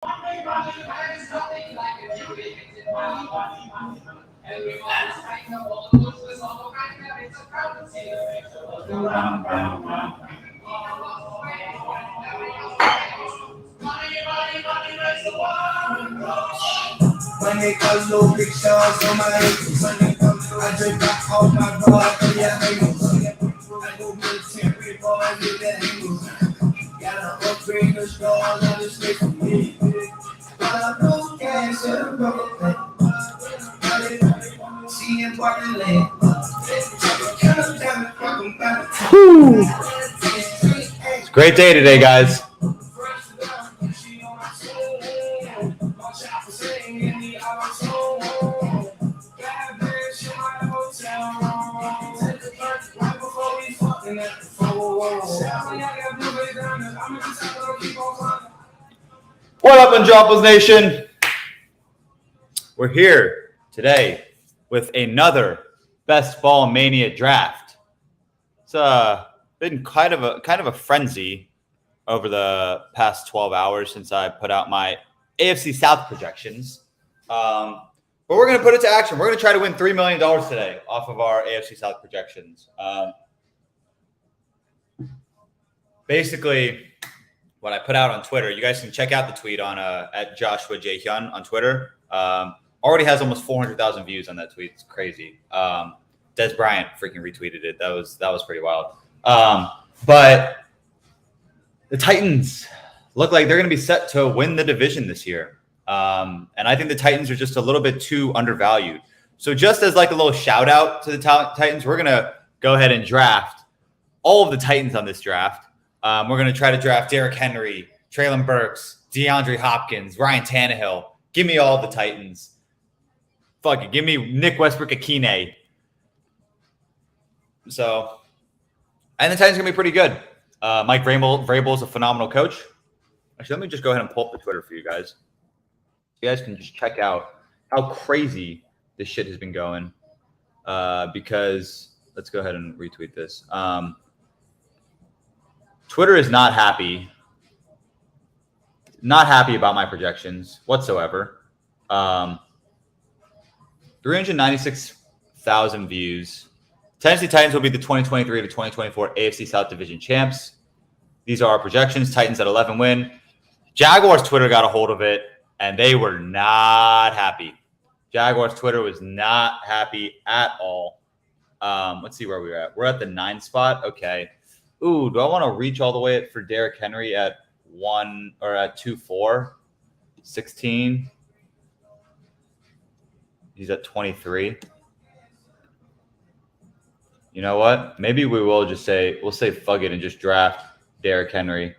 Money got no big stars on my ankles. I drink back all my blood for your angles. I go military boy with the angles. Gotta upgrade the stars on the stick for me. Got no cash in the pocket. See him walking late. It's a great day today, guys. What up, Andropos Nation? We're here today with another Best Ball Mania draft. It's been kind of a frenzy over the past 12 hours since I put out my AFC South projections. But we're going to put it to action. We're going to try to win $3 million today off of our AFC South projections. Basically, what I put out on Twitter, you guys can check out the tweet on at Joshua J. Hyun on Twitter. Already has almost 400,000 views on that tweet. It's crazy. Des Bryant freaking retweeted it. That was pretty wild. But the Titans look like they're going to be set to win the division this year. And I think the Titans are just a little bit too undervalued. So just as like a little shout out to the Titans, we're going to go ahead and draft all of the Titans on this draft. We're going to try to draft Derrick Henry, Treylon Burks, DeAndre Hopkins, Ryan Tannehill. Give me all the Titans. Fuck it. Give me Nick Westbrook-Akine. So, and the Titans are going to be pretty good. Mike Vrabel is a phenomenal coach. Actually, let me just go ahead and pull up the Twitter for you guys. You guys can just check out how crazy this shit has been going. Because let's go ahead and retweet this. Twitter is not happy about my projections whatsoever. 396,000 views. Tennessee Titans will be the 2023 to 2024 AFC South Division champs. These are our projections. Titans at 11 win. Jaguars Twitter got a hold of it, and they were not happy. Jaguars Twitter was not happy at all. Let's see where we're at. We're at the 9 spot. Okay. Ooh, do I want to reach all the way for Derrick Henry at 1 or at 2-4? 16. He's at 23. You know what? Maybe we will just we'll say fuck it and just draft Derrick Henry.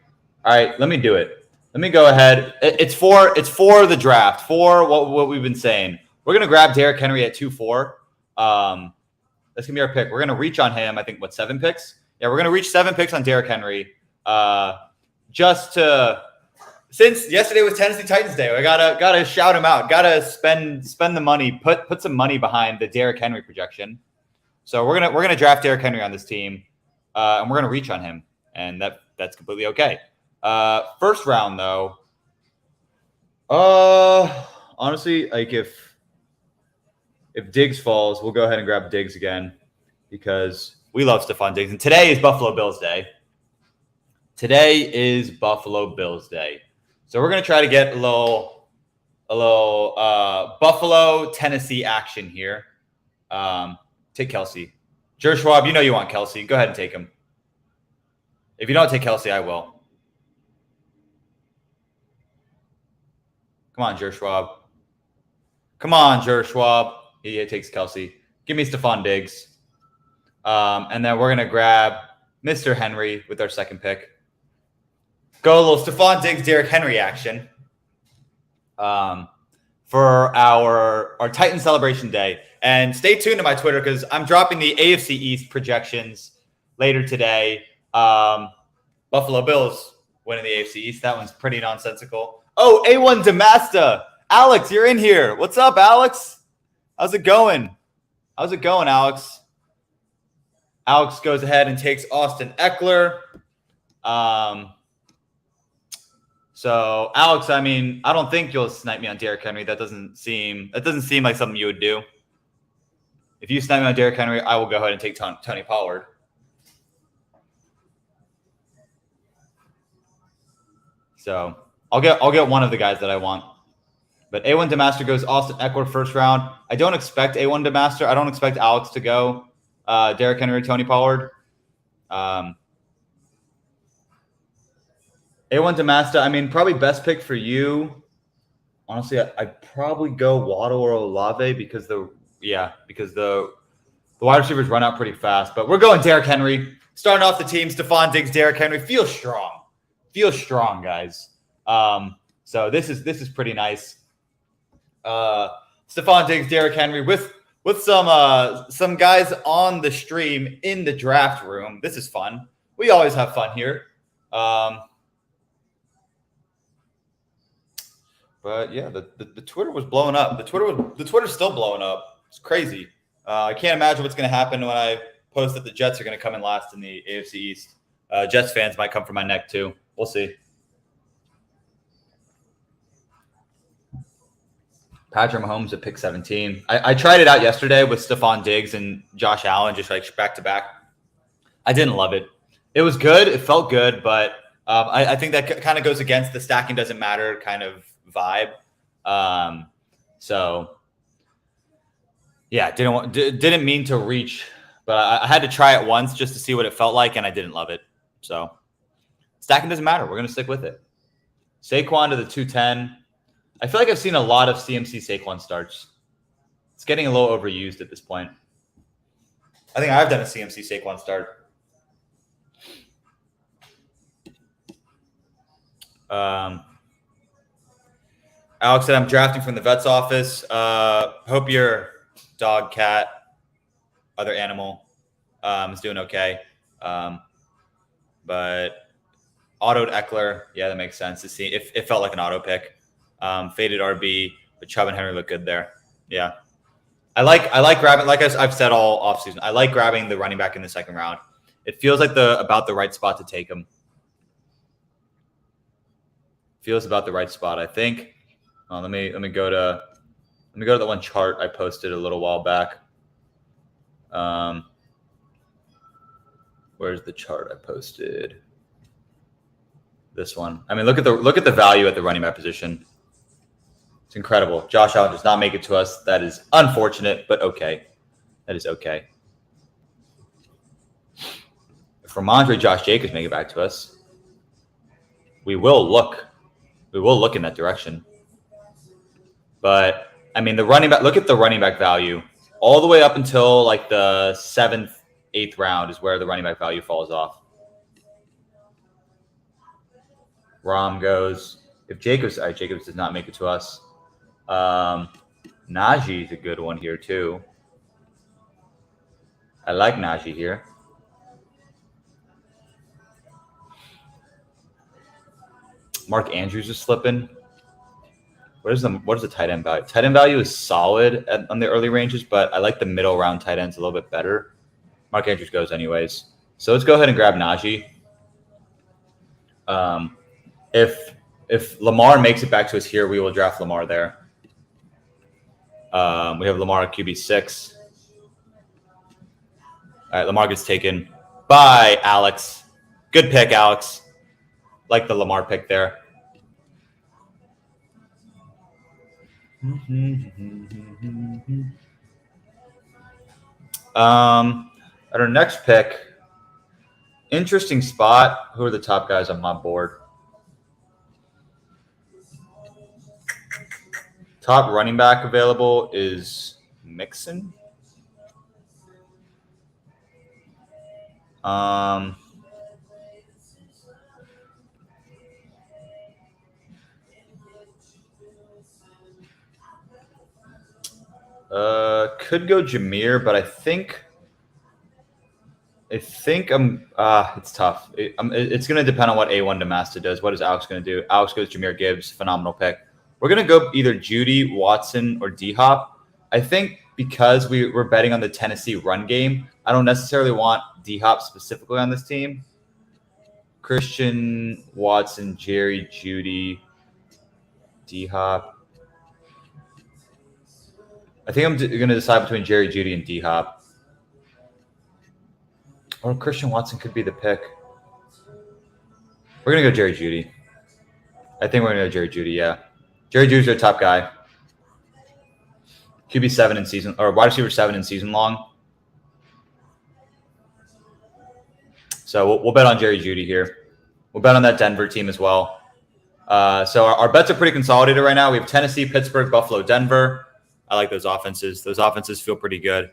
All right, let me do it. Let me go ahead. It's for the draft, for what we've been saying. We're going to grab Derrick Henry at 2-4. That's going to be our pick. We're going to reach on him, I think, 7 picks? Yeah, we're going to reach 7 picks on Derrick Henry. Since yesterday was Tennessee Titans Day, I gotta shout him out. Gotta spend the money, put some money behind the Derrick Henry projection. So we're gonna draft Derrick Henry on this team, and we're gonna reach on him, and that's completely okay. First round though, honestly, like if Diggs falls, we'll go ahead and grab Diggs again because we love Stephon Diggs, and today is Buffalo Bills Day. Today is Buffalo Bills Day. So we're going to try to get a little Buffalo, Tennessee action here. Take Kelsey. Jer Schwab, you know you want Kelsey. Go ahead and take him. If you don't take Kelsey, I will. Come on, Jer Schwab. Come on, Jer Schwab. He takes Kelsey. Give me Stephon Diggs. And then we're going to grab Mr. Henry with our second pick. Go a little Stephon Diggs, Derrick Henry action for our Titan Celebration Day. And stay tuned to my Twitter because I'm dropping the AFC East projections later today. Buffalo Bills winning the AFC East. That one's pretty nonsensical. Oh, A1 Demasta. Alex, you're in here. What's up, Alex? How's it going? How's it going, Alex? Alex goes ahead and takes Austin Eckler. So, Alex, I mean, I don't think you'll snipe me on Derrick Henry. That doesn't seem like something you would do. If you snipe me on Derrick Henry, I will go ahead and take Tony Pollard. So I'll get one of the guys that I want. But A1 Demaster goes Austin Eckler first round. I don't expect A1 Demaster. I don't expect Alex to go Derrick Henry, Tony Pollard. A1 Demaster, I mean, probably best pick for you. Honestly, I'd probably go Waddle or Olave because the wide receivers run out pretty fast. But we're going Derrick Henry. Starting off the team, Stephon Diggs, Derrick Henry. Feel strong. Feel strong, guys. So this is pretty nice. Stephon Diggs, Derrick Henry with some guys on the stream in the draft room. This is fun. We always have fun here. But yeah, the Twitter was blowing up. The Twitter's still blowing up. It's crazy. I can't imagine what's going to happen when I post that the Jets are going to come in last in the AFC East. Jets fans might come for my neck too. We'll see. Patrick Mahomes at pick 17. I tried it out yesterday with Stephon Diggs and Josh Allen, just like back to back. I didn't love it. It was good. It felt good, but I think that kind of goes against the stacking doesn't matter kind of vibe. So yeah, didn't mean to reach, but I had to try it once just to see what it felt like, and I didn't love it. So stacking doesn't matter. We're gonna stick with it. Saquon to the 210. I feel like I've seen a lot of CMC Saquon starts. It's getting a little overused at this point. I think I've done a CMC Saquon start. Alex said, I'm drafting from the vet's office. Hope your dog, cat, other animal is doing okay. But autoed Eckler, yeah, that makes sense to see. It felt like an auto pick. Faded RB, but Chubb and Henry look good there. Yeah. I like grabbing, like I've said all offseason, I like grabbing the running back in the second round. It feels like about the right spot to take him. Feels about the right spot, I think. Let me go to the one chart I posted a little while back. Where's the chart I posted? This one. I mean, look at the value at the running back position. It's incredible. Josh Allen does not make it to us. That is unfortunate, but okay. That is okay. If Ramondre Josh Jacobs make it back to us, we will look in that direction. But I mean, the running back. Look at the running back value all the way up until like the 7th, 8th round is where the running back value falls off. Rom goes. If Jacobs does not make it to us. Najee is a good one here too. I like Najee here. Mark Andrews is slipping. What is the tight end value? Tight end value is solid on the early ranges, but I like the middle round tight ends a little bit better. Mark Andrews goes anyways. So let's go ahead and grab Najee. If Lamar makes it back to us here, we will draft Lamar there. We have Lamar at QB6. All right, Lamar gets taken by Alex. Good pick, Alex. Like the Lamar pick there. At our next pick, interesting spot. Who are the top guys on my board? Top running back available is Mixon. Could go Jameer, but I think I'm. It's tough. It's going to depend on what A1 Demasta does. What is Alex going to do? Alex goes Jameer Gibbs, phenomenal pick. We're going to go either Judy, Watson, or D-Hop. I think because we're betting on the Tennessee run game, I don't necessarily want D-Hop specifically on this team. Christian Watson, Jerry Judy, D-Hop. I think I'm going to decide between Jerry Judy and D-Hop. Or Christian Watson could be the pick. We're going to go Jerry Judy. I think we're going to go Jerry Judy, yeah. Jerry Judy's our top guy. QB 7 in season, or wide receiver 7 in season long. So we'll bet on Jerry Judy here. We'll bet on that Denver team as well. So our bets are pretty consolidated right now. We have Tennessee, Pittsburgh, Buffalo, Denver. I like those offenses. Those offenses feel pretty good.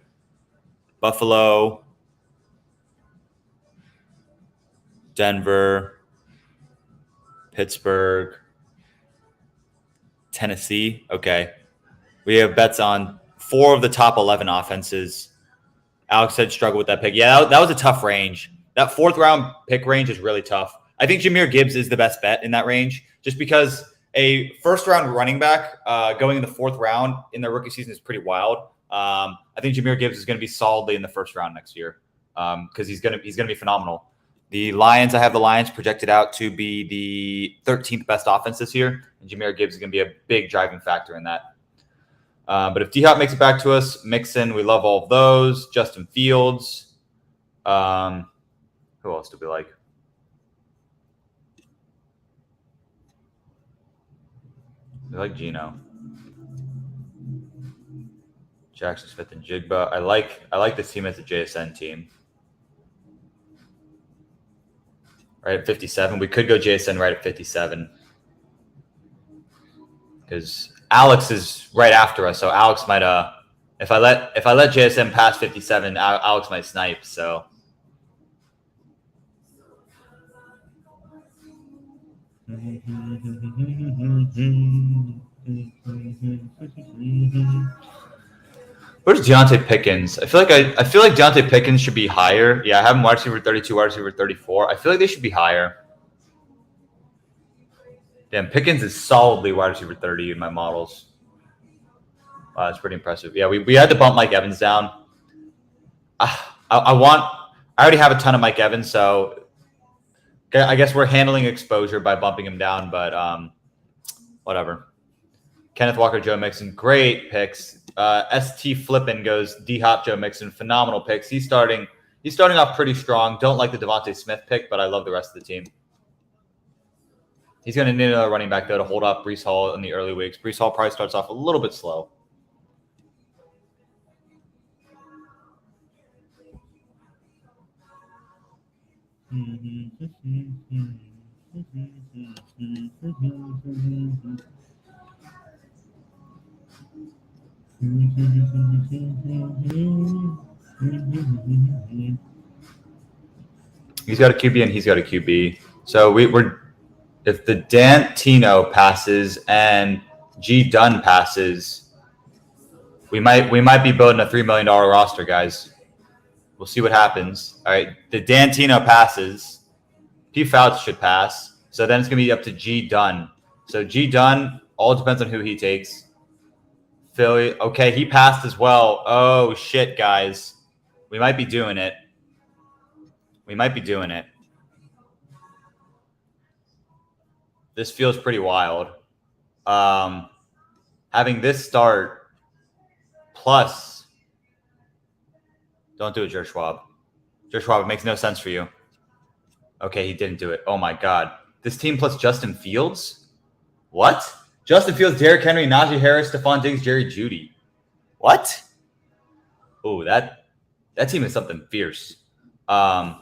Buffalo, Denver, Pittsburgh, Tennessee. Okay. We have bets on 4 of the top 11 offenses. Alex said struggle with that pick. Yeah, that was a tough range. That 4th round pick range is really tough. I think Jahmyr Gibbs is the best bet in that range just because a first round running back going in the 4th round in their rookie season is pretty wild. I think Jahmyr Gibbs is going to be solidly in the 1st round next year because he's going to be phenomenal. The Lions, I have the Lions projected out to be the 13th best offense this year, and Jahmyr Gibbs is going to be a big driving factor in that. But if D-Hop makes it back to us, Mixon, we love all of those. Justin Fields. Who else do we like? We like Geno. Jackson Smith and Jigba. I like this team as a JSN team. Right at 57. We could go JSN right at 57. Because Alex is right after us, so Alex might if I let JSN pass 57, Alex might snipe, so where's Deontay Pickens? I feel like Deontay Pickens should be higher. Yeah, I have him wide receiver 32, wide receiver 34. I feel like they should be higher. Damn, Pickens is solidly wide receiver 30 in my models. Wow, that's pretty impressive. Yeah, we had to bump Mike Evans down. I already have a ton of Mike Evans, so I guess we're handling exposure by bumping him down, but whatever. Kenneth Walker, Joe Mixon, great picks. ST Flippin goes D-Hop, Joe Mixon, phenomenal picks. He's starting off pretty strong. Don't like the Devontae Smith pick, but I love the rest of the team. He's going to need another running back, though, to hold off Breece Hall in the early weeks. Breece Hall probably starts off a little bit slow. He's got a QB and he's got a QB. So we're if the Dantino passes and G Dunn passes, we might be building a $3 million roster, guys. We'll see what happens. All right, the Dantino passes. P. Fouts should pass. So then it's going to be up to G Dunn. So G Dunn, all depends on who he takes. Philly, okay, he passed as well. Oh, shit, guys. We might be doing it. This feels pretty wild. Having this start plus, don't do it, Jer Schwab. Jer Schwab, it makes no sense for you. Okay, he didn't do it. Oh my God. This team plus Justin Fields? What? Justin Fields, Derrick Henry, Najee Harris, Stephon Diggs, Jerry Judy. What? Oh, that team is something fierce. So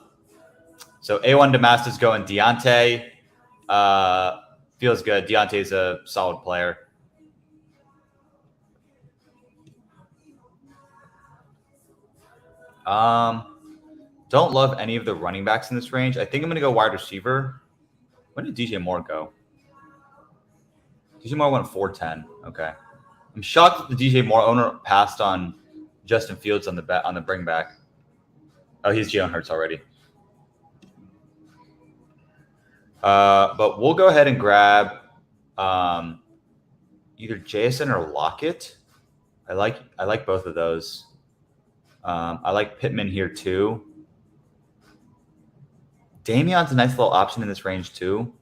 A1 Damascus going Deontay. Feels good. Deontay's a solid player. Don't love any of the running backs in this range. I think I'm going to go wide receiver. When did DJ Moore go? DJ Moore went 410. Okay. I'm shocked that the DJ Moore owner passed on Justin Fields on the bring back. Oh, he's Jalen Hurts already. But we'll go ahead and grab either Jason or Lockett. I like both of those. I like Pittman here too. Damion's a nice little option in this range too.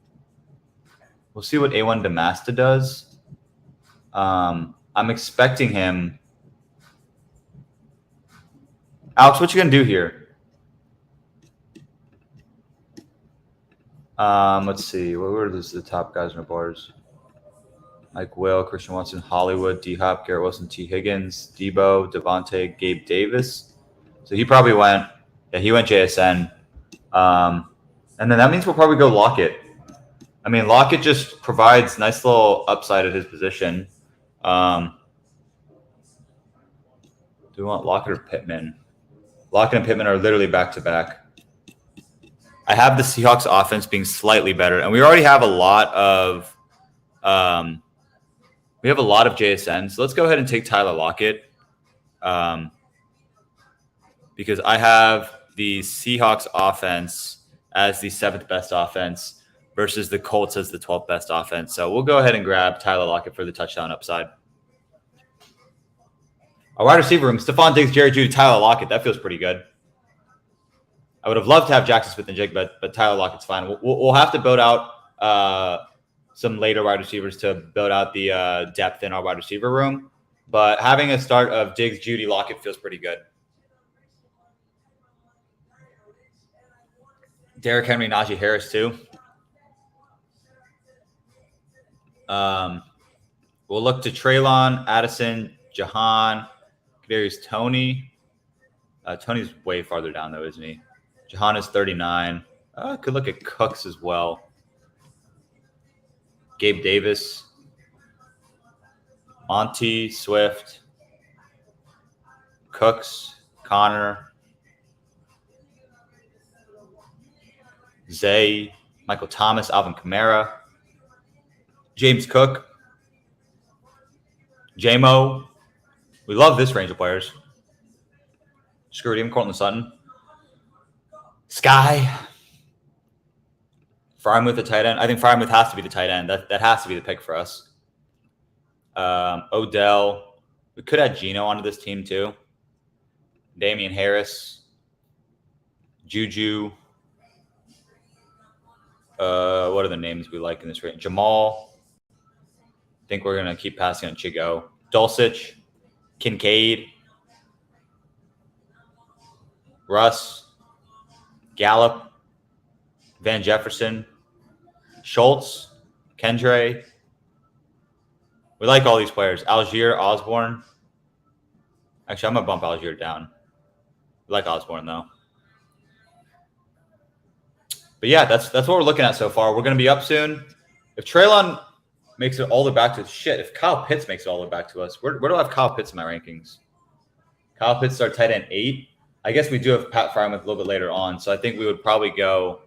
We'll see what A1 Demasta does. I'm expecting him. Alex, what you gonna do here? Let's see. What were the top guys in the bars? Mike Will, Christian Watson, Hollywood, D-Hop, Garrett Wilson, T. Higgins, Debo, Devontae, Gabe Davis. So he probably went. Yeah, he went JSN. And then that means we'll probably go Lockett. I mean, Lockett just provides nice little upside at his position. Do we want Lockett or Pittman? Lockett and Pittman are literally back-to-back. I have the Seahawks offense being slightly better, and we already have a lot of JSN. So let's go ahead and take Tyler Lockett because I have the Seahawks offense as the 7th best offense versus the Colts as the 12th best offense. So we'll go ahead and grab Tyler Lockett for the touchdown upside. Our wide receiver room, Stephon Diggs, Jerry Jeudy, Tyler Lockett. That feels pretty good. I would have loved to have Jackson Smith and Jig, but Tyler Lockett's fine. We'll have to build out some later wide receivers to build out the depth in our wide receiver room. But having a start of Diggs, Jeudy, Lockett feels pretty good. Derrick Henry, Najee Harris too. We'll look to Treylon, Addison, Jahan, Kadarius Toney. Tony's way farther down though, isn't he? Jahan is 39. Could look at Cooks as well. Gabe Davis, Monty, Swift, Cooks, Connor, Zay, Michael Thomas, Alvin Kamara, James Cook, J-Mo. We love this range of players. Screw him, Cortland Sutton. Sky. Frymouth, the tight end. I think Frymouth has to be the tight end. That has to be the pick for us. Odell. We could add Geno onto this team too. Damian Harris. Juju. What are the names we like in this range? Jamal. I think we're going to keep passing on Chigo. Dulcich. Kincaid. Russ. Gallup. Van Jefferson. Schultz. Kendre. We like all these players. Algier, Osborne. Actually, I'm going to bump Algier down. We like Osborne, though. But yeah, that's what we're looking at so far. We're going to be up soon. If Treylon makes it all the way back to us, shit, if Kyle Pitts makes it all the way back to us, where do I have Kyle Pitts in my rankings? Kyle Pitts is our tight end 8. I guess we do have Pat Frymouth a little bit later on, so I think we would probably go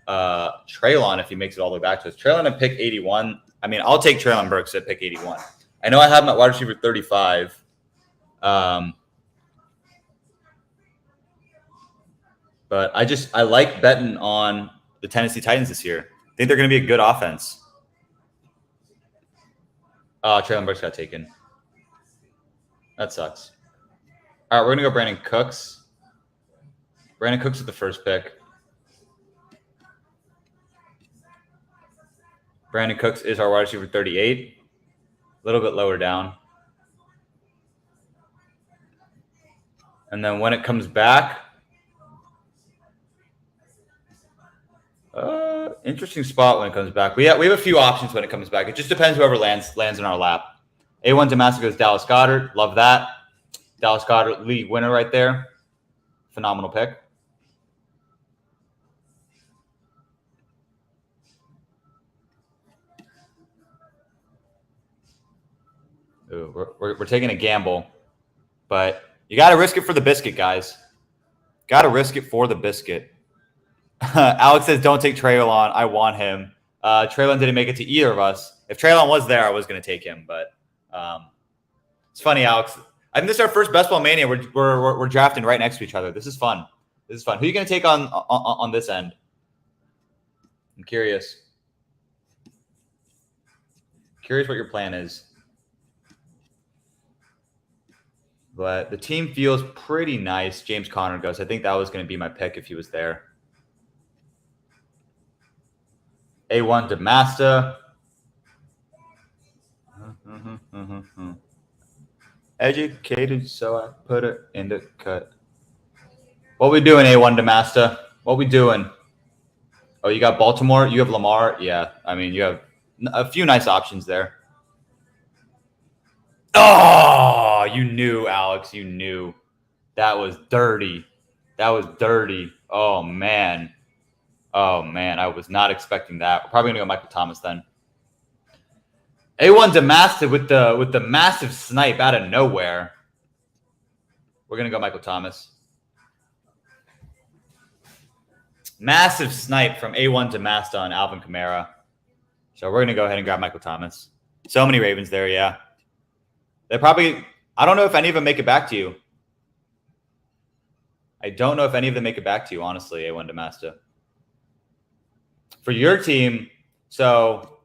Treylon if he makes it all the way back to us. Treylon at pick 81. I mean, I'll take Treylon Burks at pick 81. I know I have him at wide receiver 35. But I like betting on the Tennessee Titans this year. I think they're going to be a good offense. Treylon Burks got taken. That sucks. All right, we're going to go Brandon Cooks. Brandon Cooks with the first pick. Brandon Cooks is our wide receiver 38. A little bit lower down. And then when it comes back, interesting spot when it comes back. We have a few options when it comes back. It just depends whoever lands in our lap. A1 Damascus, Dallas Goedert. Love that. Dallas Goedert, league winner right there. Phenomenal pick. Ooh, we're taking a gamble, but you got to risk it for the biscuit, guys. Got to risk it for the biscuit. Alex says, don't take Treylon. I want him. Treylon didn't make it to either of us. If Treylon was there, I was going to take him. But it's funny, Alex. I think this is our first Best Ball Mania. We're drafting right next to each other. This is fun. Who are you going to take on this end? I'm curious. Curious what your plan is. But the team feels pretty nice. James Conner goes. I think that was going to be my pick if he was there. A1 Demasta. Educated, so I put it in the cut. What we doing, A1 Demasta? What we doing? Oh, you got Baltimore? You have Lamar? Yeah, I mean, you have a few nice options there. Oh, you knew, Alex. You knew. That was dirty. That was dirty. Oh, man. Oh, man. I was not expecting that. We're probably going to go Michael Thomas then. A1 Demasta with the massive snipe out of nowhere. We're going to go Michael Thomas. Massive snipe from A1 Demasta on Alvin Kamara. So we're going to go ahead and grab Michael Thomas. So many Ravens there, yeah. They probably – I don't know if any of them make it back to you. I don't know if any of them make it back to you, honestly, A1 Demasta. For your team, so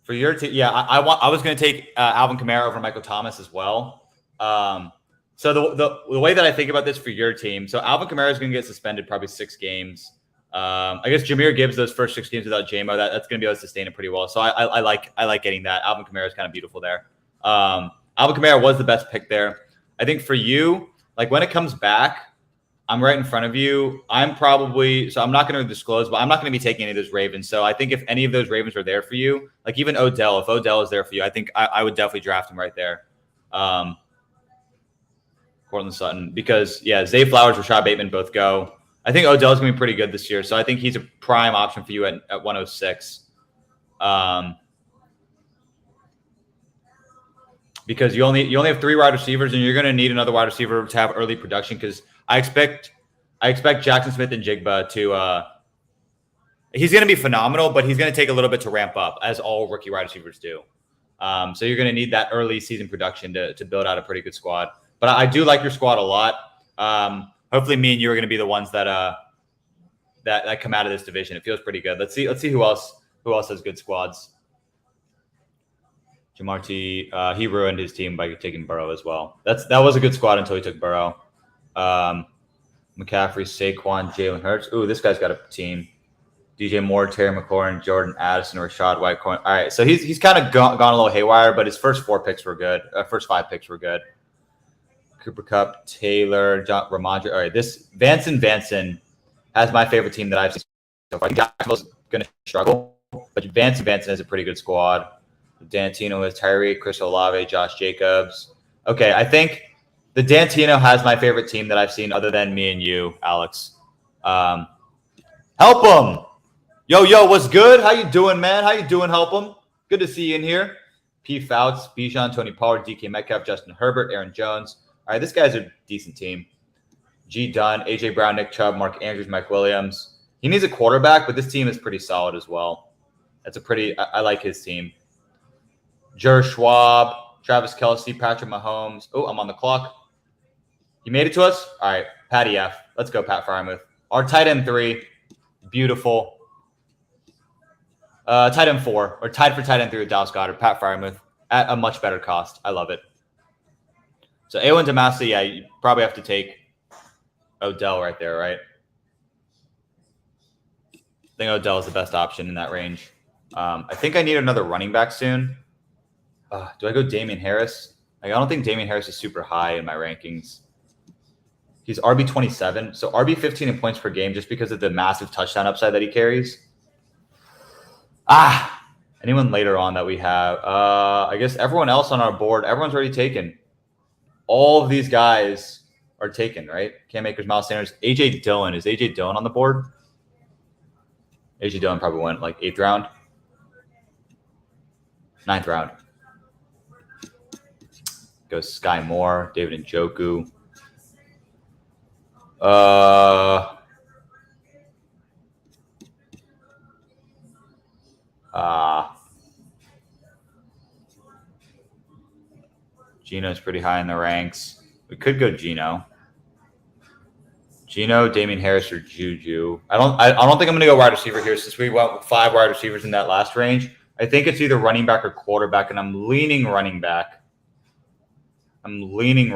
for your team, yeah, I was going to take Alvin Kamara over Michael Thomas as well. So the way that I think about this for your team, so Alvin Kamara is going to get suspended probably 6 games. I guess Jahmyr Gibbs those first 6 games without JMO, that's going to be able to sustain it pretty well. So I like getting that. Alvin Kamara is kind of beautiful there. Alvin Kamara was the best pick there. I think for you, like when it comes back, I'm right in front of you. I'm probably, so I'm not going to disclose, but I'm not going to be taking any of those Ravens. So I think if any of those Ravens are there for you, like even Odell, if Odell is there for you, I think I would definitely draft him right there. Cortland Sutton, because yeah, Zay Flowers, Rashad Bateman both go. I think Odell's going to be pretty good this year. So I think he's a prime option for you at 106. Because you only have 3 wide receivers, and you're going to need another wide receiver to have early production. Because I expect Jackson Smith and Jigba to he's going to be phenomenal, but he's going to take a little bit to ramp up, as all rookie wide receivers do. So you're going to need that early season production to build out a pretty good squad. But I do like your squad a lot. Hopefully, me and you are going to be the ones that come out of this division. It feels pretty good. Let's see who else has good squads. Jamar T, he ruined his team by taking Burrow as well. That was a good squad until he took Burrow. McCaffrey, Saquon, Jalen Hurts. Ooh, this guy's got a team. DJ Moore, Terry McLaurin, Jordan Addison, Rashad Whitecoin. All right, so he's kind of gone a little haywire, but his first 4 picks were good. First 5 picks were good. Cooper Kupp, Taylor, John Ramondre. All right, this Vanson has my favorite team that I've seen so far. Jacksonville's going to struggle, but Vanson has a pretty good squad. Dantino has Tyreek, Chris Olave, Josh Jacobs. Okay, I think the Dantino has my favorite team that I've seen other than me and you, Alex. Help him. Yo, what's good? How you doing, man? How you doing, Help him? Good to see you in here. P. Fouts, Bijan, Tony Pollard, DK Metcalf, Justin Herbert, Aaron Jones. All right, this guy's a decent team. G. Dunn, A.J. Brown, Nick Chubb, Mark Andrews, Mike Williams. He needs a quarterback, but this team is pretty solid as well. I like his team. Jer Schwab, Travis Kelce, Patrick Mahomes. Oh, I'm on the clock. You made it to us? All right, Patty F. Let's go, Pat Frymouth. Our tight end 3, beautiful. Tight end 4, or tied for tight end 3 with Dallas Goedert, Pat Frymouth, at a much better cost. I love it. So A1 Demasta, yeah, you probably have to take Odell right there, right? I think Odell is the best option in that range. I think I need another running back soon. Do I go Damian Harris? I don't think Damian Harris is super high in my rankings. He's RB 27, so RB 15 in points per game just because of the massive touchdown upside that he carries. Anyone later on that we have? I guess everyone else on our board, everyone's already taken. All of these guys are taken, right? Cam Akers, Miles Sanders, A.J. Dillon. Is A.J. Dillon on the board? A.J. Dillon probably went like 8th round. 9th round. Goes Sky Moore, David Njoku. Geno's pretty high in the ranks. We could go Geno, Damian Harris, or Juju. I don't think I'm going to go wide receiver here since we went with 5 wide receivers in that last range. I think it's either running back or quarterback, and I'm leaning running back. I'm leaning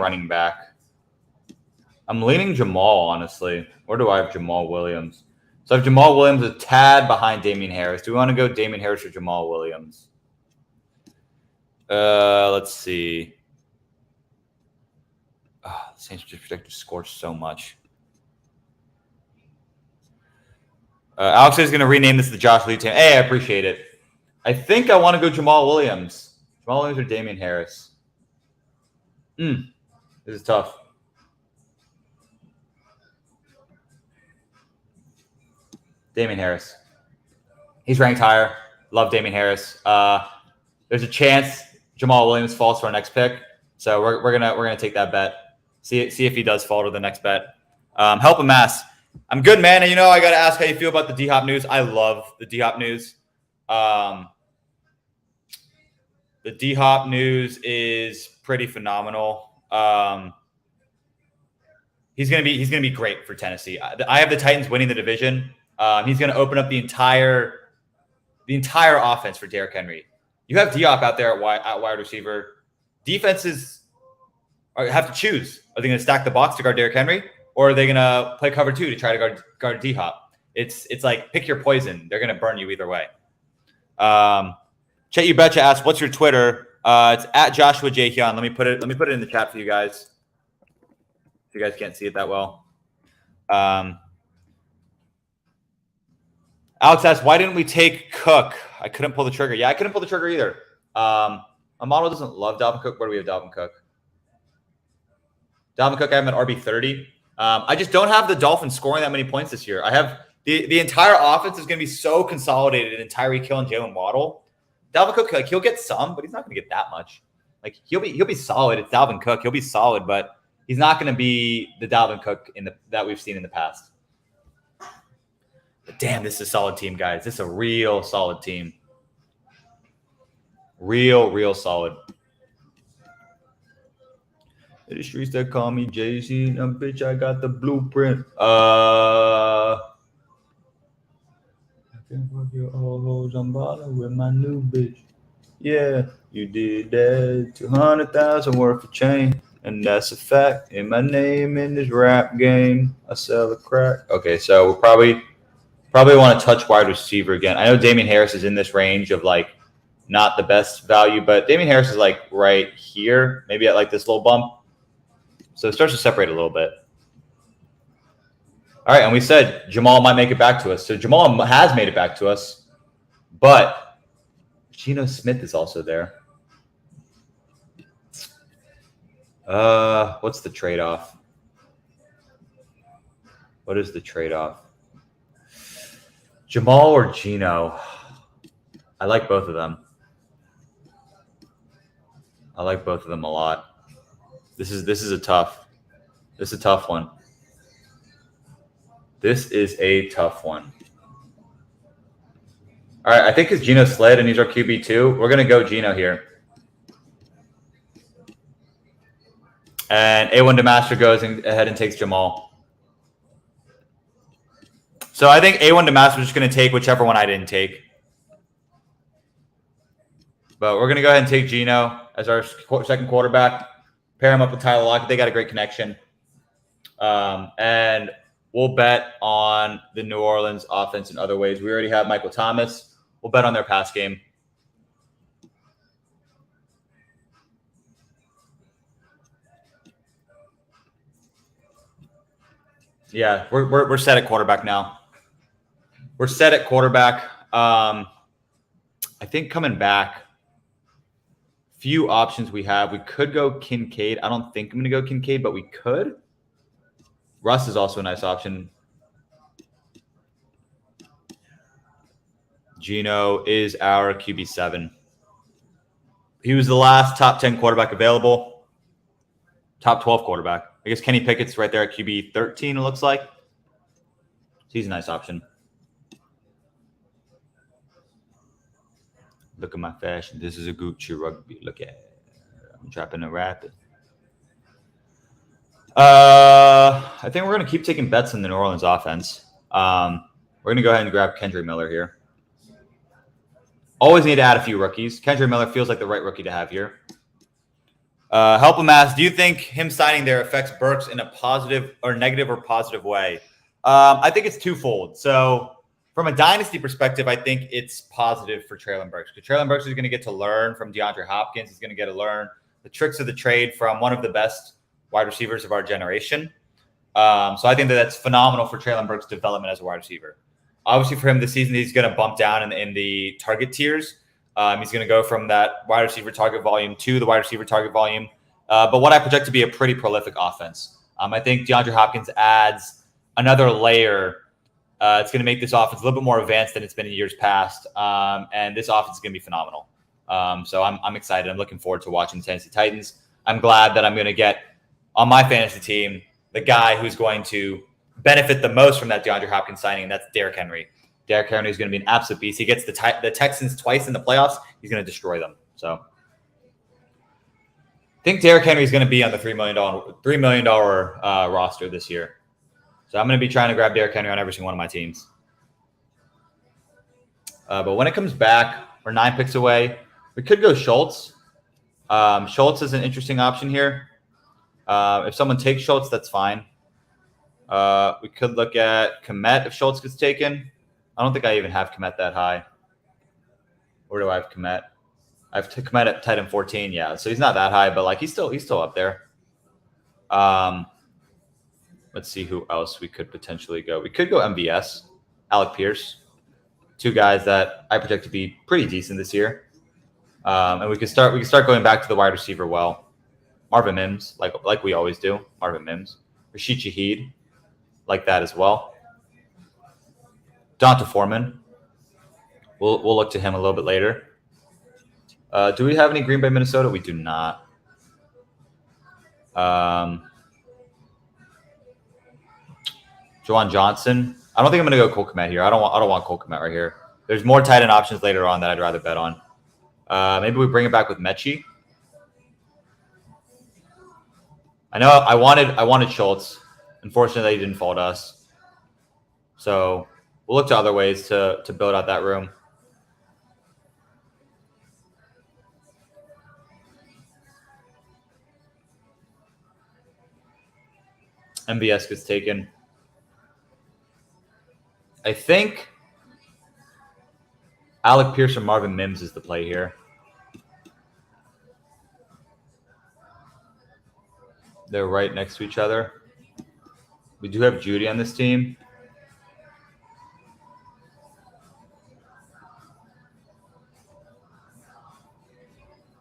Jamal, honestly. Or do I have Jamal Williams? So I have Jamal Williams a tad behind Damian Harris. Do we want to go Damian Harris or Jamal Williams? Let's see. Oh, the Saints just projected scored so much. Alex is going to rename this the Josh Lee team. Hey, I appreciate it. I think I want to go Jamal Williams. Jamal Williams or Damian Harris? This is tough. Damian Harris. He's ranked higher. Love Damian Harris. There's a chance Jamal Williams falls to our next pick, so we're gonna take that bet. See if he does fall to the next bet. Help him ask. I'm good, man. And you know, I gotta ask how you feel about the D-Hop news. I love the D-Hop news. The D-Hop news is pretty phenomenal. He's gonna be great for Tennessee. I have the Titans winning the division. He's gonna open up the entire offense for Derrick Henry. You have Diop out there at wide receiver. Defenses have to choose. Are they going to stack the box to guard Derrick Henry, or are they going to play cover 2 to try to guard D-Hop? It's like pick your poison. They're going to burn you either way. Chet You Betcha asked, "What's your Twitter?" It's at Joshua J. Hyun. Let me put it in the chat for you guys. If you guys can't see it that well. Alex asked, "Why didn't we take Cook?" I couldn't pull the trigger. Yeah, I couldn't pull the trigger either. My model doesn't love Dalvin Cook. Where do we have Dalvin Cook? Dalvin Cook, I have him at RB30. I just don't have the Dolphins scoring that many points this year. I have the entire offense is going to be so consolidated in Tyreek Hill and Jalen Waddle. Dalvin Cook, like, he'll get some, but he's not going to get that much. Like, he'll be solid. It's Dalvin Cook. He'll be solid, but he's not going to be the Dalvin Cook that we've seen in the past. But damn, this is a solid team, guys. This is a real solid team. Real solid. The streets that call me Jay-Z. Bitch, I got the blueprint. I can't fuck your old hoes. I'm ballin' with my new bitch. Yeah, you did that. 200,000 worth of chain. And that's a fact. In my name in this rap game, I sell a crack. Okay, so we'll probably want to touch wide receiver again. I know Damian Harris is in this range of like not the best value, but Damian Harris is like right here, maybe at like this little bump. So it starts to separate a little bit. All right, and we said Jamal might make it back to us. So Jamal has made it back to us, but Geno Smith is also there. What's the trade-off? What is the trade-off? Jamal or Geno? I like both of them. I like both of them a lot. This is a tough one. This is a tough one. All right, I think it's Geno slid and he's our QB2. We're gonna go Geno here. And A1 Demaster goes ahead and takes Jamal. So I think A1 Demaster is just going to take whichever one I didn't take. But we're going to go ahead and take Geno as our second quarterback. Pair him up with Tyler Lockett. They got a great connection. And we'll bet on the New Orleans offense in other ways. We already have Michael Thomas. We'll bet on their pass game. Yeah, we're set at quarterback now. We're set at quarterback. I think coming back, few options we have. We could go Kincaid. I don't think I'm going to go Kincaid, but we could. Russ is also a nice option. Geno is our QB7. He was the last top 10 quarterback available. Top 12 quarterback. I guess Kenny Pickett's right there at QB 13, it looks like. He's a nice option. Look at my fashion. This is a Gucci rugby. Look at it. I'm trapping a rapid. I think we're going to keep taking bets on the New Orleans offense. We're going to go ahead and grab Kendrick Miller here. Always need to add a few rookies. Kendrick Miller feels like the right rookie to have here. Help him ask, do you think him signing there affects Burks in a positive or negative or positive way? I think it's twofold. So from a dynasty perspective, I think it's positive for Traylon Burks because Traylon Burks is going to get to learn from DeAndre Hopkins. He's going to get to learn the tricks of the trade from one of the best wide receivers of our generation. So I think that's phenomenal for Traylon Burks' development as a wide receiver. Obviously, for him this season, he's going to bump down in the target tiers. He's going to go from that wide receiver target volume to the wide receiver target volume. But what I project to be a pretty prolific offense. I think DeAndre Hopkins adds another layer. It's going to make this offense a little bit more advanced than it's been in years past. And this offense is going to be phenomenal. So I'm excited. I'm looking forward to watching the Tennessee Titans. I'm glad that I'm going to get on my fantasy team the guy who's going to benefit the most from that DeAndre Hopkins signing, and that's Derrick Henry. Derrick Henry is going to be an absolute beast. He gets the Texans twice in the playoffs. He's going to destroy them. So I think Derrick Henry is going to be on the $3 million roster this year. So I'm going to be trying to grab Derrick Henry on every single one of my teams. But when it comes back, we're 9 picks away. We could go Schultz. Schultz is an interesting option here. If someone takes Schultz, that's fine. We could look at Kmet if Schultz gets taken. I don't think I even have Kmet that high. Where do I have Kmet? I have Kmet at tight end 14. Yeah, so he's not that high, but like he's still up there. Let's see who else we could potentially go. We could go MVS, Alec Pierce, 2 guys that I project to be pretty decent this year. And we can start going back to the wide receiver well. Marvin Mims, like we always do. Marvin Mims. Rashid Shaheed, like that as well. Donta Foreman. We'll look to him a little bit later. Do we have any Green Bay, Minnesota? We do not. Juwan Johnson. I don't think I'm going to go Cole Kmet here. I don't want Cole Kmet right here. There's more tight end options later on that I'd rather bet on. Maybe we bring it back with Mechie. I know I wanted Schultz. Unfortunately, he didn't fall to us. So we'll look to other ways to build out that room. MVS gets taken. I think Alec Pierce or Marvin Mims is the play here. They're right next to each other. We do have Judy on this team.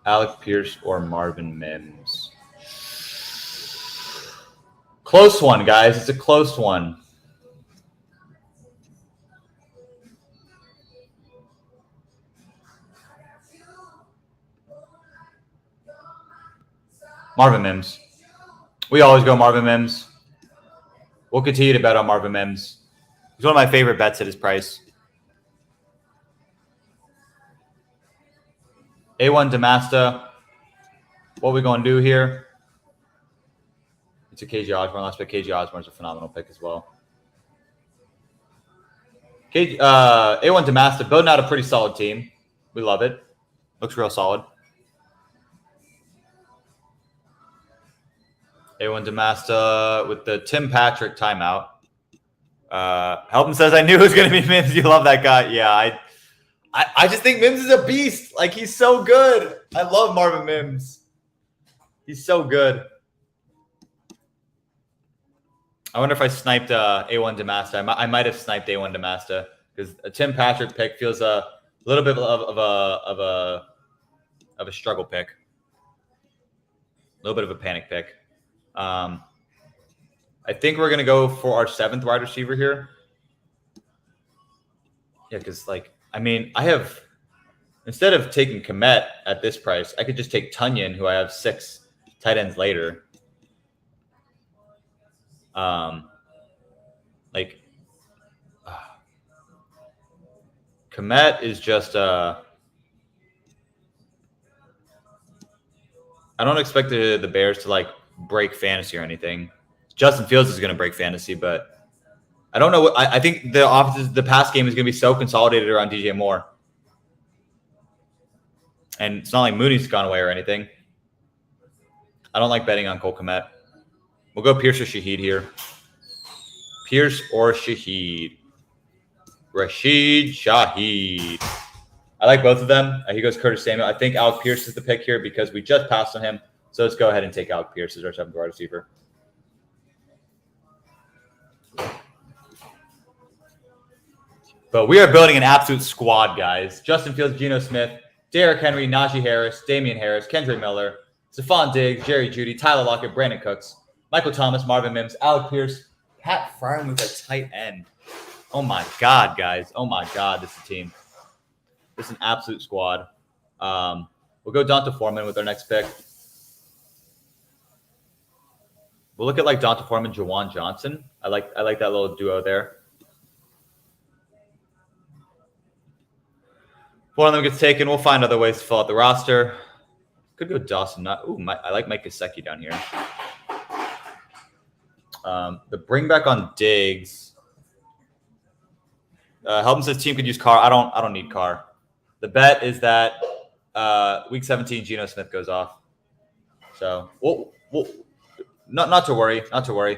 Alec Pierce or Marvin Mims. Close one, guys. It's a close one. Marvin Mims. We always go Marvin Mims. We'll continue to bet on Marvin Mims. He's one of my favorite bets at his price. A1 Demasta. What we going to do here? It's a KJ Osborne. Let's bet KJ Osborne's a phenomenal pick as well. A1 Demasta building out a pretty solid team. We love it. Looks real solid. A1 Demasta with the Tim Patrick timeout. Helton says, I knew it was going to be Mims. You love that guy. Yeah, I just think Mims is a beast. Like, he's so good. I love Marvin Mims. He's so good. I wonder if I sniped A1 Demasta. I might have sniped A1 Demasta because a Tim Patrick pick feels a little bit of a struggle pick. A little bit of a panic pick. I think we're going to go for our 7th wide receiver here. Yeah, because, like, I mean, I have – instead of taking Kmet at this price, I could just take Tunyon, who I have 6 tight ends later. Kmet is just I don't expect the Bears to, like, break fantasy or anything. Justin Fields is going to break fantasy, but I don't know. I think the pass game is going to be so consolidated around DJ Moore. And it's not like Mooney's gone away or anything. I don't like betting on Cole Kmet. We'll go Pierce or Shaheed here. Pierce or Shaheed. Rashid Shaheed. I like both of them. He goes Curtis Samuel. I think Alec Pierce is the pick here because we just passed on him. So let's go ahead and take Alec Pierce as our 7th wide receiver. But we are building an absolute squad, guys. Justin Fields, Geno Smith, Derrick Henry, Najee Harris, Damian Harris, Kendra Miller, Stephon Diggs, Jerry Jeudy, Tyler Lockett, Brandon Cooks, Michael Thomas, Marvin Mims, Alec Pierce, Pat Freiermuth with a tight end. Oh, my God, guys. Oh, my God, this is a team. This is an absolute squad. We'll go Donta Foreman with our next pick. We'll look at like Donta Foreman, Jawan Johnson. I like that little duo there. If one of them gets taken, we'll find other ways to fill out the roster. Could go Dawson. I like Mike Gesicki down here. The bring back on Diggs. Helton says team could use Carr. I don't need Carr. The bet is that week 17 Geno Smith goes off. So we'll not to worry. Not to worry.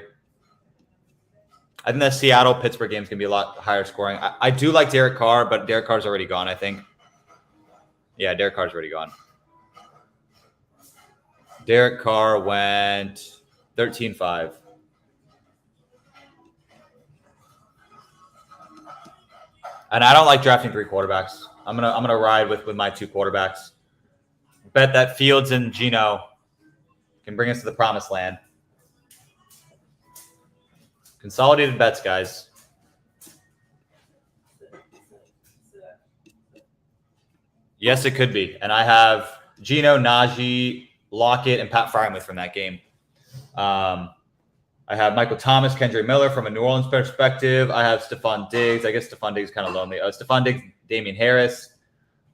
I think that Seattle Pittsburgh game is gonna be a lot higher scoring. I do like Derek Carr, but Derek Carr's already gone, I think. Yeah, Derek Carr's already gone. Derek Carr went 13-5. And I don't like drafting 3 quarterbacks. I'm gonna ride with my 2 quarterbacks. Bet that Fields and Geno can bring us to the promised land. Consolidated bets, guys. Yes, it could be. And I have Geno, Najee, Lockett, and Pat Freiermuth from that game. I have Michael Thomas, Kendra Miller from a New Orleans perspective. I have Stephon Diggs. I guess Stephon Diggs is kind of lonely. Stephon Diggs, Damian Harris.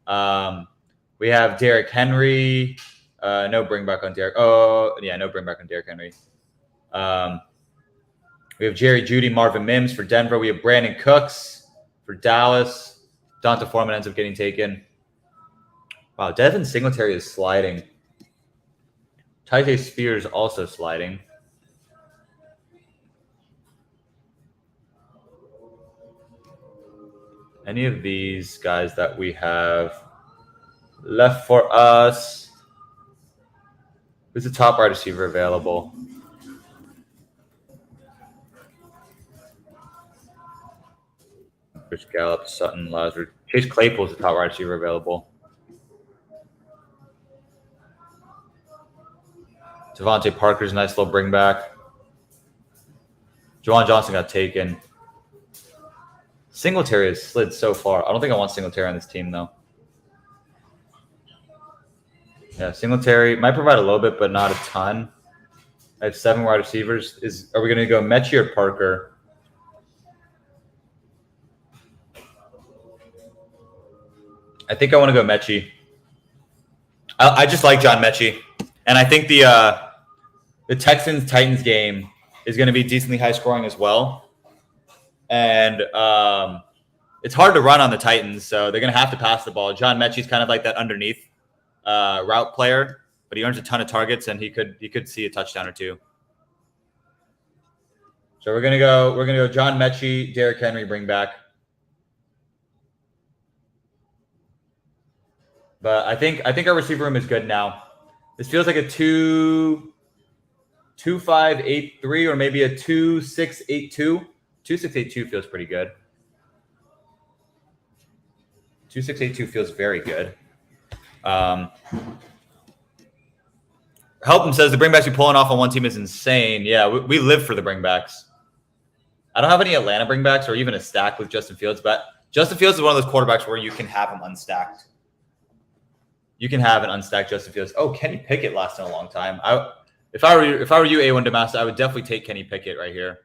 We have Derrick Henry. No bring back on Derrick. Oh, yeah, no bring back on Derrick Henry. We have Jerry Jeudy, Marvin Mims for Denver. We have Brandon Cooks for Dallas. Donta Foreman ends up getting taken. Wow, Devin Singletary is sliding. Tyjae Spears also sliding. Any of these guys that we have left for us? Who's the top wide receiver available? Chris Gallup, Sutton, Lazard. Chase Claypool is the top wide receiver available. Devontae Parker's a nice little bring back. Jawan Johnson got taken. Singletary has slid so far. I don't think I want Singletary on this team, though. Yeah, Singletary might provide a little bit, but not a ton. I have 7 wide receivers. Are we going to go Mechie or Parker? I think I want to go Mechie. I just like John Mechie. And I think the Texans-Titans game is going to be decently high scoring as well. And it's hard to run on the Titans, so they're going to have to pass the ball. John Mechie's kind of like that underneath route player, but he earns a ton of targets, and he could see a touchdown or 2. So we're gonna go John Mechie, Derrick Henry, bring back. But I think our receiver room is good now. This feels like a 2-5-8-3 or maybe a 2-6-8-2. 2-6-8-2 feels pretty good. 2-6-8-2 feels very good. Helton says the bringbacks you're pulling off on one team is insane. Yeah, we live for the bringbacks. I don't have any Atlanta bringbacks or even a stack with Justin Fields, but Justin Fields is one of those quarterbacks where you can have him unstacked. You can have an unstacked Justin Fields. Oh, Kenny Pickett lasted a long time. If I were you, A1 Damaska, I would definitely take Kenny Pickett right here.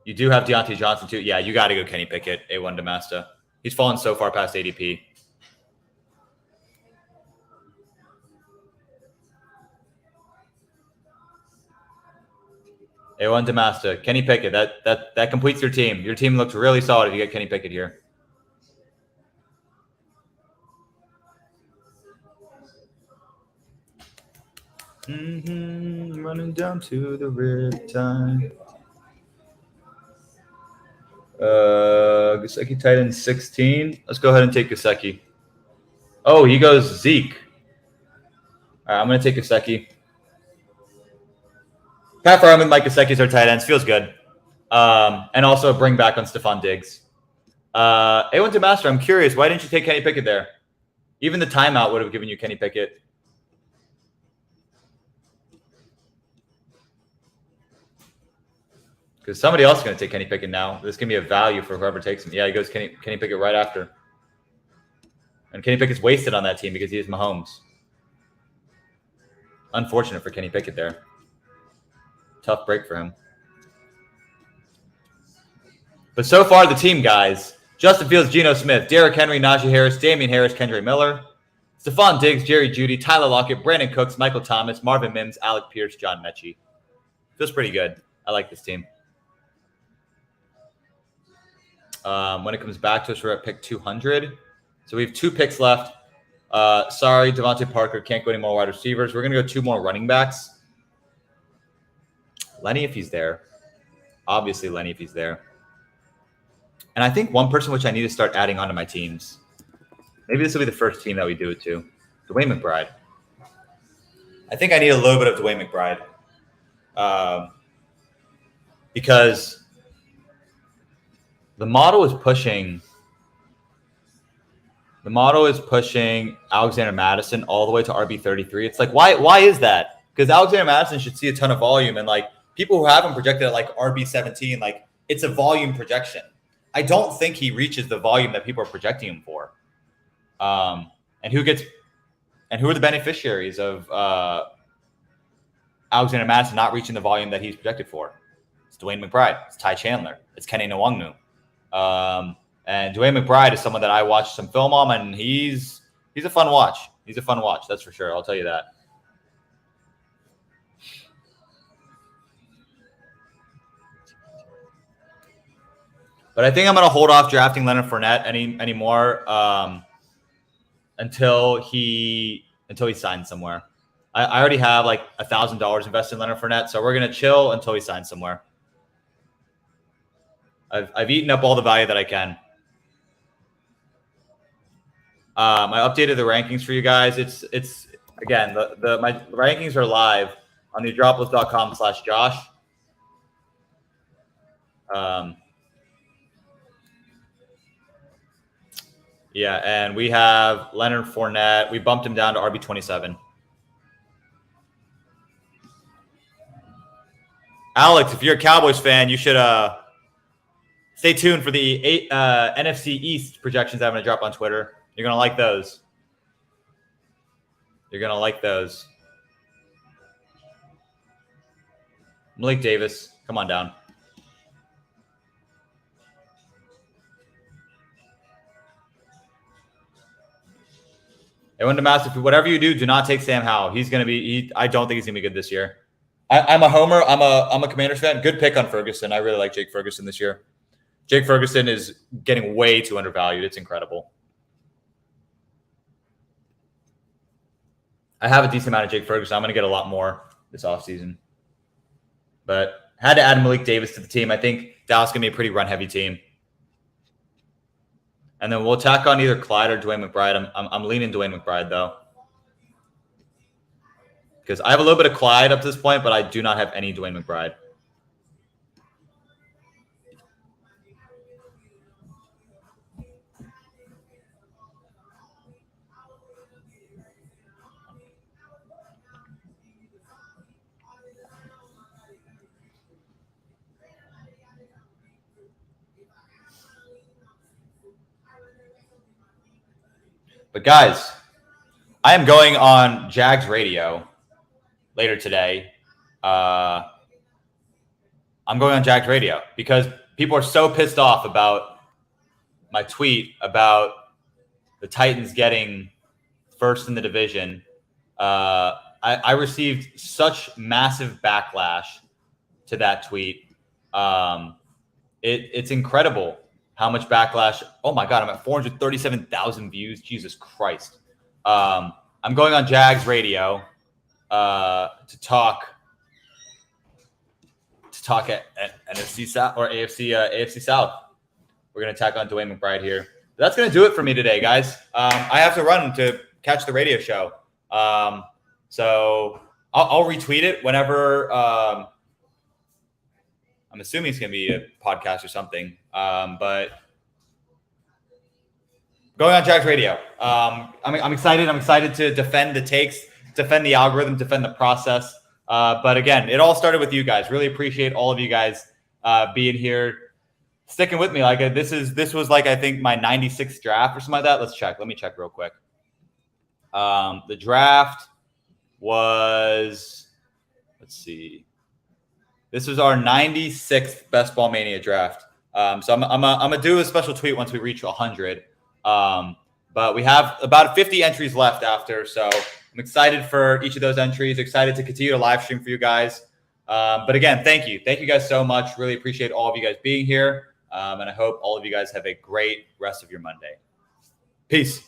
You do have Deontay Johnson too. Yeah, you got to go Kenny Pickett, A1 Damaska. He's fallen so far past ADP. A1 Damaska, Kenny Pickett. That completes your team. Your team looks really solid if you get Kenny Pickett here. Running down to the riptide. Gesicki tight end 16. Let's go ahead and take Gesicki. Oh, he goes Zeke. All right, I'm going to take Gesicki. Pat Farm and Mike Gesicki's our tight ends. Feels good. And also bring back on Stephon Diggs. A1 to Master, I'm curious. Why didn't you take Kenny Pickett there? Even the timeout would have given you Kenny Pickett. Because somebody else is going to take Kenny Pickett now. This can be a value for whoever takes him. Yeah, he goes Kenny Pickett right after. And Kenny Pickett's wasted on that team because he is Mahomes. Unfortunate for Kenny Pickett there. Tough break for him. But so far, the team, guys. Justin Fields, Geno Smith, Derrick Henry, Najee Harris, Damian Harris, Kendre Miller, Stephon Diggs, Jerry Jeudy, Tyler Lockett, Brandon Cooks, Michael Thomas, Marvin Mims, Alec Pierce, John Mechie. Feels pretty good. I like this team. When it comes back to us, we're at pick 200. So we have 2 picks left. Sorry, Devontae Parker can't go any more wide receivers. We're going to go 2 more running backs. Lenny, if he's there. Obviously, Lenny, if he's there. And I think one person which I need to start adding onto my teams. Maybe this will be the first team that we do it to. Dwayne McBride. I think I need a little bit of Dwayne McBride. Because the model is pushing Alexander Madison all the way to RB33. It's like, why is that? Because Alexander Madison should see a ton of volume, and like people who have him projected at like RB17, like it's a volume projection. I don't think he reaches the volume that people are projecting him for. And who are the beneficiaries of Alexander Madison not reaching the volume that he's projected for? It's Dwayne McBride. It's Ty Chandler. It's Kenny Nwangwu. And Dwayne McBride is someone that I watched some film on, and he's a fun watch. He's a fun watch, that's for sure. I'll tell you that. But I think I'm going to hold off drafting Leonard Fournette anymore until he signs somewhere. I already have like $1,000 invested in Leonard Fournette, so we're going to chill until he signs somewhere. I've eaten up all the value that I can. I updated the rankings for you guys. It's again, my rankings are live on the Adropolis.com/Josh. Yeah, and we have Leonard Fournette. We bumped him down to RB27. Alex, if you're a Cowboys fan, you should stay tuned for the NFC East projections I'm going to drop on Twitter. You're going to like those. Malik Davis, come on down. Everyone to Master, whatever you do not take Sam Howell. He's going to be. I don't think he's going to be good this year. I'm a homer. I'm a Commanders fan. Good pick on Ferguson. I really like Jake Ferguson this year. Jake Ferguson is getting way too undervalued. It's incredible. I have a decent amount of Jake Ferguson. I'm going to get a lot more this offseason. But had to add Malik Davis to the team. I think Dallas is going to be a pretty run-heavy team. And then we'll tack on either Clyde or Dwayne McBride. I'm leaning Dwayne McBride, though. Because I have a little bit of Clyde up to this point, but I do not have any Dwayne McBride. But guys, I am going on Jags Radio later today. I'm going on Jags Radio because people are so pissed off about my tweet about the Titans getting first in the division. I received such massive backlash to that tweet. It's incredible how much backlash. Oh my God, I'm at 437,000 views. Jesus Christ. I'm going on Jags Radio to talk at NFC South or AFC South. We're going to tack on Dwayne McBride here. That's going to do it for me today, guys. I have to run to catch the radio show. So I'll retweet it whenever. I'm assuming it's going to be a podcast or something. But going on Jack's Radio. I'm excited. I'm excited to defend the takes, defend the algorithm, defend the process. But again, it all started with you guys. Really appreciate all of you guys being here, sticking with me. Like this was like, I think my 96th draft or something like that. Let's check. Let me check real quick. The draft was, let's see. This was our 96th Best Ball Mania draft. So I'm gonna do a special tweet once we reach 100. But we have about 50 entries left after. So I'm excited for each of those entries. Excited to continue to live stream for you guys. But again, thank you. Thank you guys so much. Really appreciate all of you guys being here. And I hope all of you guys have a great rest of your Monday. Peace.